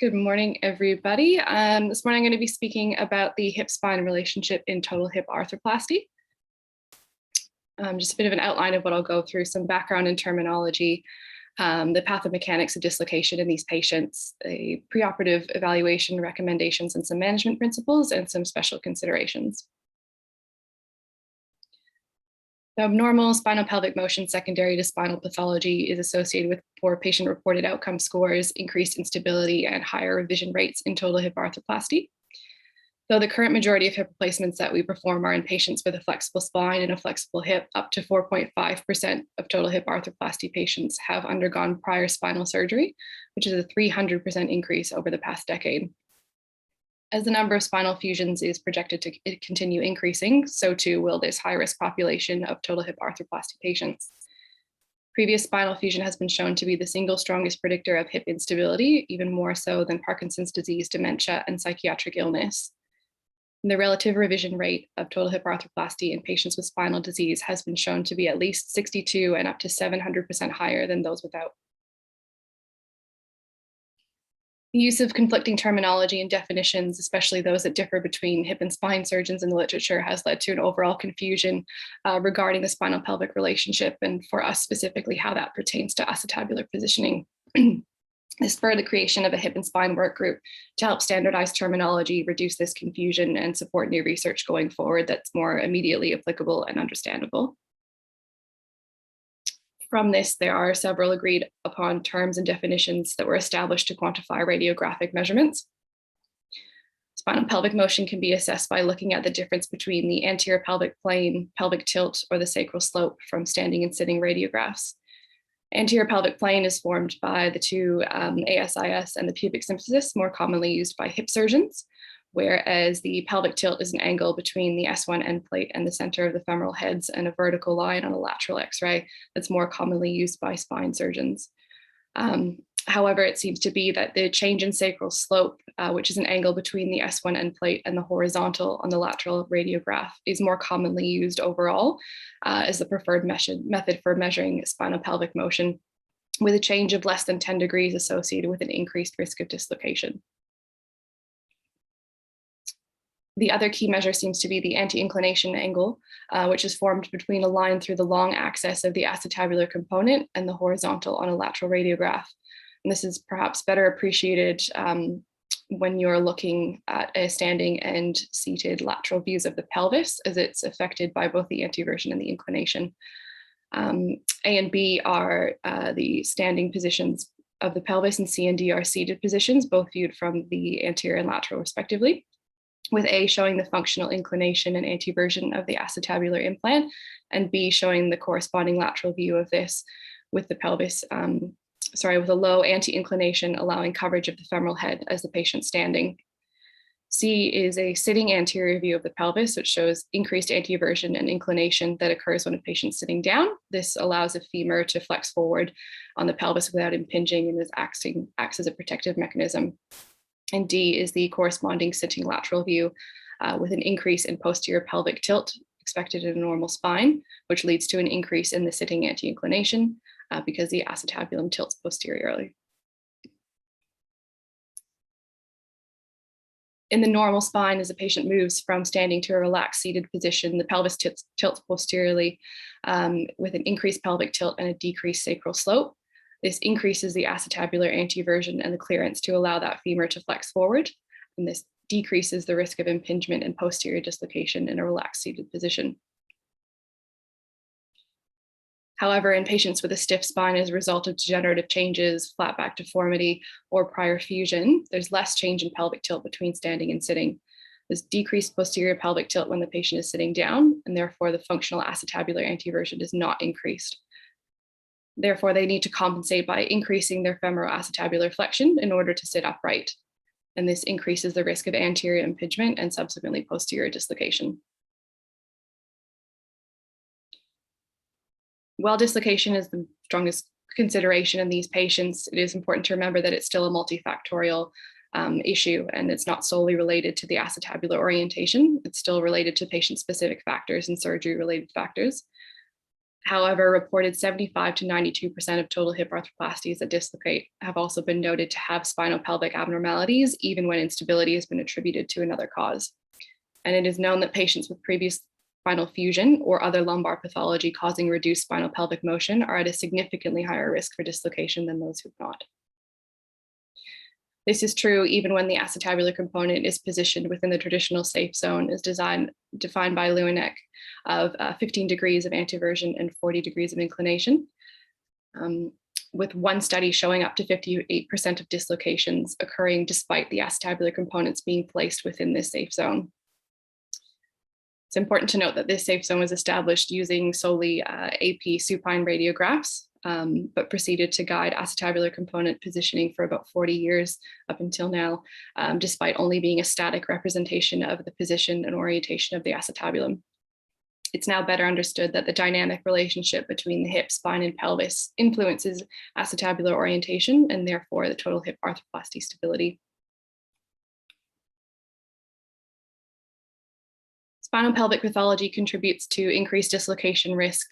Good morning, everybody. This morning I'm going to be speaking about the hip-spine relationship in total hip arthroplasty. Just a bit of an outline of what I'll go through, some background and terminology, the pathomechanics of dislocation in these patients, a preoperative evaluation recommendations and some management principles, and some special considerations. The abnormal spinal pelvic motion secondary to spinal pathology is associated with poor patient-reported outcome scores, increased instability, and higher revision rates in total hip arthroplasty. Though the current majority of hip replacements that we perform are in patients with a flexible spine and a flexible hip, up to 4.5% of total hip arthroplasty patients have undergone prior spinal surgery, which is a 300% increase over the past decade. As the number of spinal fusions is projected to continue increasing, so too will this high-risk population of total hip arthroplasty patients. Previous spinal fusion has been shown to be the single strongest predictor of hip instability, even more so than Parkinson's disease, dementia, and psychiatric illness. And the relative revision rate of total hip arthroplasty in patients with spinal disease has been shown to be at least 62 and up to 700% higher than those without. The use of conflicting terminology and definitions, especially those that differ between hip and spine surgeons in the literature, has led to an overall confusion regarding the spinal pelvic relationship, and for us specifically, how that pertains to acetabular positioning. This spurred the creation of a hip and spine work group to help standardize terminology, reduce this confusion, and support new research going forward that's more immediately applicable and understandable. From this, there are several agreed upon terms and definitions that were established to quantify radiographic measurements. Spinal pelvic motion can be assessed by looking at the difference between the anterior pelvic plane, pelvic tilt, or the sacral slope from standing and sitting radiographs. Anterior pelvic plane is formed by the two ASIS and the pubic symphysis, more commonly used by hip surgeons, whereas the pelvic tilt is an angle between the S1 end plate and the center of the femoral heads and a vertical line on a lateral X-ray that's more commonly used by spine surgeons. However, it seems to be that the change in sacral slope, which is an angle between the S1 end plate and the horizontal on the lateral radiograph, is more commonly used overall as the preferred method for measuring spinal pelvic motion, with a change of less than 10 degrees associated with an increased risk of dislocation. The other key measure seems to be the anti-inclination angle, which is formed between a line through the long axis of the acetabular component and the horizontal on a lateral radiograph. And this is perhaps better appreciated when you're looking at a standing and seated lateral views of the pelvis, as it's affected by both the anteversion and the inclination. A and B are the standing positions of the pelvis, and C and D are seated positions, both viewed from the anterior and lateral respectively, with A showing the functional inclination and anteversion of the acetabular implant, and B showing the corresponding lateral view of this with the pelvis, with a low anti-inclination allowing coverage of the femoral head as the patient standing. C is a sitting anterior view of the pelvis, which shows increased anteversion and inclination that occurs when a patient's sitting down. This allows a femur to flex forward on the pelvis without impinging, and acts as a protective mechanism. And D is the corresponding sitting lateral view with an increase in posterior pelvic tilt expected in a normal spine, which leads to an increase in the sitting anti-inclination because the acetabulum tilts posteriorly. In the normal spine, as a patient moves from standing to a relaxed seated position, the pelvis tilts posteriorly with an increased pelvic tilt and a decreased sacral slope. This increases the acetabular anteversion and the clearance to allow that femur to flex forward, and this decreases the risk of impingement and posterior dislocation in a relaxed seated position. However, in patients with a stiff spine as a result of degenerative changes, flat back deformity, or prior fusion, there's less change in pelvic tilt between standing and sitting. There's decreased posterior pelvic tilt when the patient is sitting down, and therefore the functional acetabular anteversion is not increased. Therefore, they need to compensate by increasing their femoroacetabular flexion in order to sit upright. And this increases the risk of anterior impingement and subsequently posterior dislocation. While dislocation is the strongest consideration in these patients, it is important to remember that it's still a multifactorial issue, and it's not solely related to the acetabular orientation. It's still related to patient-specific factors and surgery-related factors. However, reported 75 to 92% of total hip arthroplasties that dislocate have also been noted to have spinal pelvic abnormalities, even when instability has been attributed to another cause. And it is known that patients with previous spinal fusion or other lumbar pathology causing reduced spinal pelvic motion are at a significantly higher risk for dislocation than those who've not. This is true even when the acetabular component is positioned within the traditional safe zone as defined by Lewinnek of 15 degrees of anteversion and 40 degrees of inclination, with one study showing up to 58% of dislocations occurring despite the acetabular components being placed within this safe zone. It's important to note that this safe zone was established using solely AP supine radiographs, but proceeded to guide acetabular component positioning for about 40 years up until now, despite only being a static representation of the position and orientation of the acetabulum. It's now better understood that the dynamic relationship between the hip, spine, and pelvis influences acetabular orientation and therefore the total hip arthroplasty stability. Spinal pelvic pathology contributes to increased dislocation risk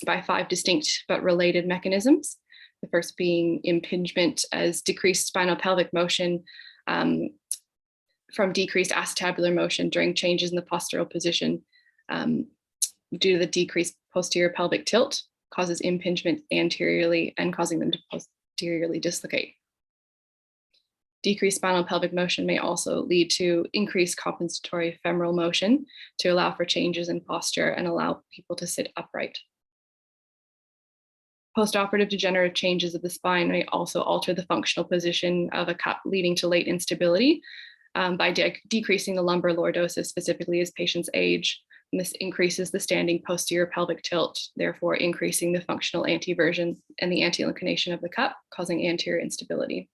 by 5 distinct but related mechanisms. The first being impingement as decreased spinal pelvic motion from decreased acetabular motion during changes in the postural position due to the decreased posterior pelvic tilt causes impingement anteriorly and causing them to posteriorly dislocate. Decreased spinal pelvic motion may also lead to increased compensatory femoral motion to allow for changes in posture and allow people to sit upright. Postoperative degenerative changes of the spine may also alter the functional position of a cup, leading to late instability by decreasing the lumbar lordosis, specifically as patients age. And this increases the standing posterior pelvic tilt, therefore increasing the functional anteversion and the anti-inclination of the cup, causing anterior instability.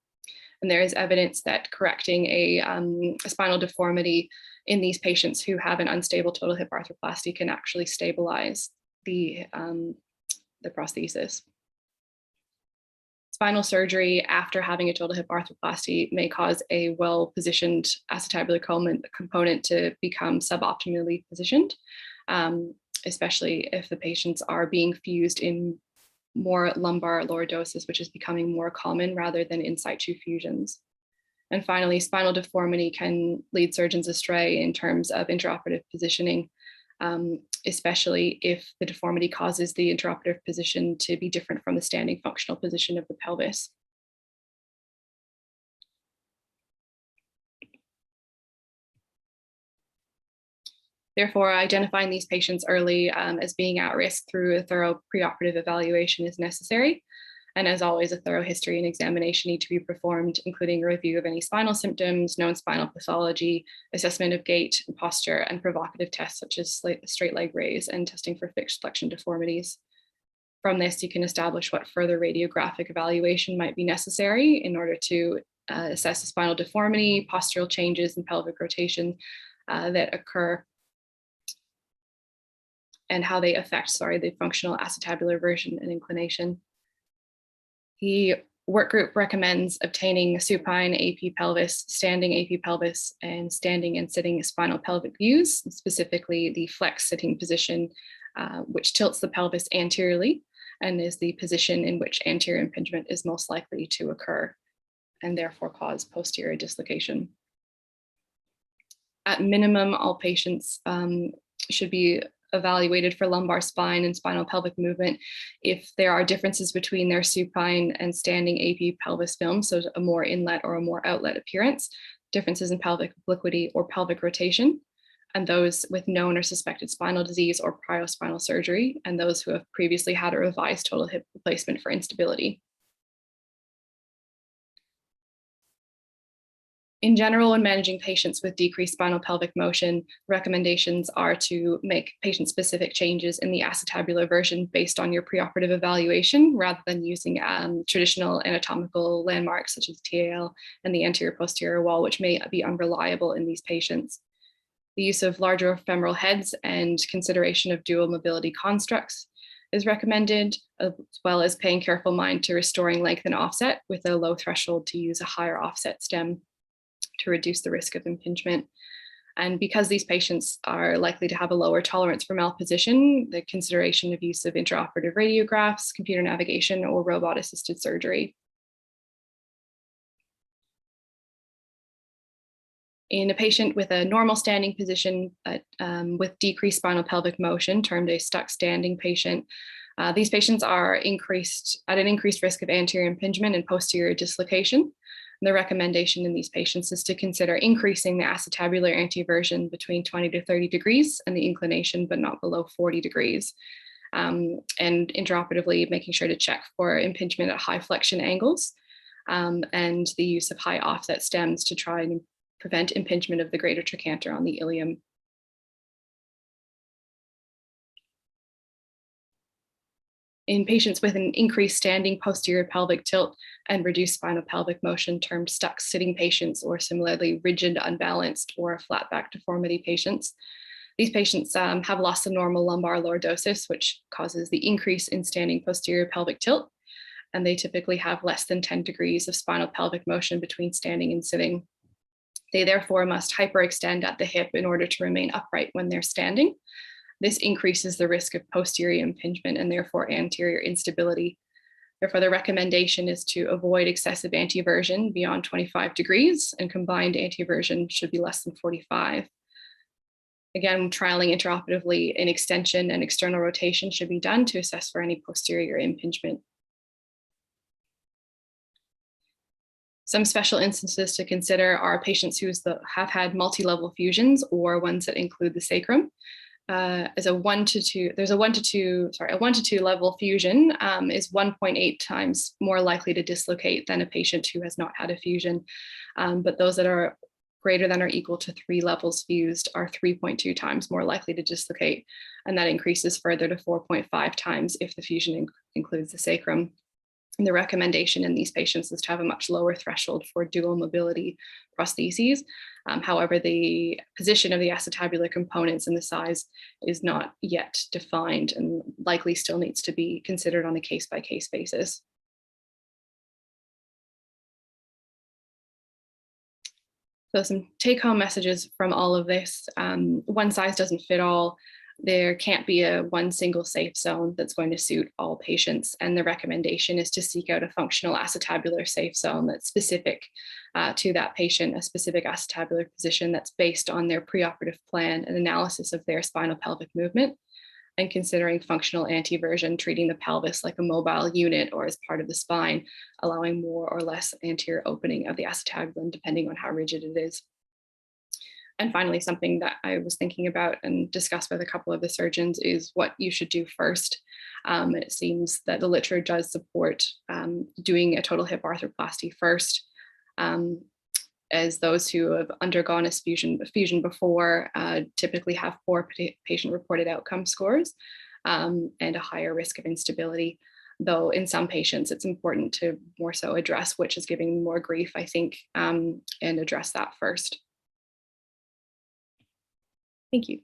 And there is evidence that correcting a spinal deformity in these patients who have an unstable total hip arthroplasty can actually stabilize the prosthesis. Spinal surgery after having a total hip arthroplasty may cause a well-positioned acetabular component to become suboptimally positioned, especially if the patients are being fused in more lumbar lordosis, which is becoming more common rather than in situ fusions. And finally, spinal deformity can lead surgeons astray in terms of intraoperative positioning, especially if the deformity causes the intraoperative position to be different from the standing functional position of the pelvis. Therefore, identifying these patients early as being at risk through a thorough preoperative evaluation is necessary. And as always, a thorough history and examination need to be performed, including a review of any spinal symptoms, known spinal pathology, assessment of gait and posture, and provocative tests such as straight leg raise and testing for fixed flexion deformities. From this, you can establish what further radiographic evaluation might be necessary in order to assess a spinal deformity, postural changes, and pelvic rotation that occur, and how they affect, the functional acetabular version and inclination. The work group recommends obtaining supine AP pelvis, standing AP pelvis, and standing and sitting spinal pelvic views, specifically the flex sitting position, which tilts the pelvis anteriorly and is the position in which anterior impingement is most likely to occur and therefore cause posterior dislocation. At minimum, all patients should be evaluated for lumbar spine and spinal pelvic movement if there are differences between their supine and standing AP pelvis film, so a more inlet or a more outlet appearance, differences in pelvic obliquity or pelvic rotation, and those with known or suspected spinal disease or cryospinal surgery, and those who have previously had a revised total hip replacement for instability. In general, when managing patients with decreased spinal pelvic motion, recommendations are to make patient-specific changes in the acetabular version based on your preoperative evaluation, rather than using traditional anatomical landmarks such as TAL and the anterior posterior wall, which may be unreliable in these patients. The use of larger femoral heads and consideration of dual mobility constructs is recommended, as well as paying careful mind to restoring length and offset with a low threshold to use a higher offset stem to reduce the risk of impingement. And because these patients are likely to have a lower tolerance for malposition, the consideration of use of intraoperative radiographs, computer navigation, or robot-assisted surgery. In a patient with a normal standing position with decreased spinal pelvic motion, termed a stuck standing patient, these patients are at an increased risk of anterior impingement and posterior dislocation. And the recommendation in these patients is to consider increasing the acetabular anteversion between 20 to 30 degrees and the inclination, but not below 40 degrees. And intraoperatively making sure to check for impingement at high flexion angles and the use of high offset stems to try and prevent impingement of the greater trochanter on the ilium. In patients with an increased standing posterior pelvic tilt and reduced spinal pelvic motion, termed stuck sitting patients, or similarly rigid, unbalanced, or flat back deformity patients, these patients have loss of normal lumbar lordosis, which causes the increase in standing posterior pelvic tilt, and they typically have less than 10 degrees of spinal pelvic motion between standing and sitting. They therefore must hyperextend at the hip in order to remain upright when they're standing. This increases the risk of posterior impingement and therefore anterior instability. Therefore, the recommendation is to avoid excessive anteversion beyond 25 degrees, and combined anteversion should be less than 45. Again, trialing intraoperatively in extension and external rotation should be done to assess for any posterior impingement. Some special instances to consider are patients who have had multi-level fusions or ones that include the sacrum. There's a 1 to 2 level fusion is 1.8 times more likely to dislocate than a patient who has not had a fusion. But those that are greater than or equal to 3 levels fused are 3.2 times more likely to dislocate. And that increases further to 4.5 times if the fusion includes the sacrum. And the recommendation in these patients is to have a much lower threshold for dual mobility prostheses. However, the position of the acetabular components and the size is not yet defined and likely still needs to be considered on a case-by-case basis. So some take-home messages from all of this. One size doesn't fit all. There can't be a one single safe zone that's going to suit all patients. And the recommendation is to seek out a functional acetabular safe zone that's specific to that patient, a specific acetabular position that's based on their preoperative plan and analysis of their spinal pelvic movement, and considering functional anteversion, treating the pelvis like a mobile unit or as part of the spine, allowing more or less anterior opening of the acetabulum depending on how rigid it is. And finally, something that I was thinking about and discussed with a couple of the surgeons is what you should do first. It seems that the literature does support doing a total hip arthroplasty first, as those who have undergone a fusion before typically have poor patient-reported outcome scores and a higher risk of instability. Though in some patients, it's important to more so address which is giving more grief, I think, and address that first. Thank you.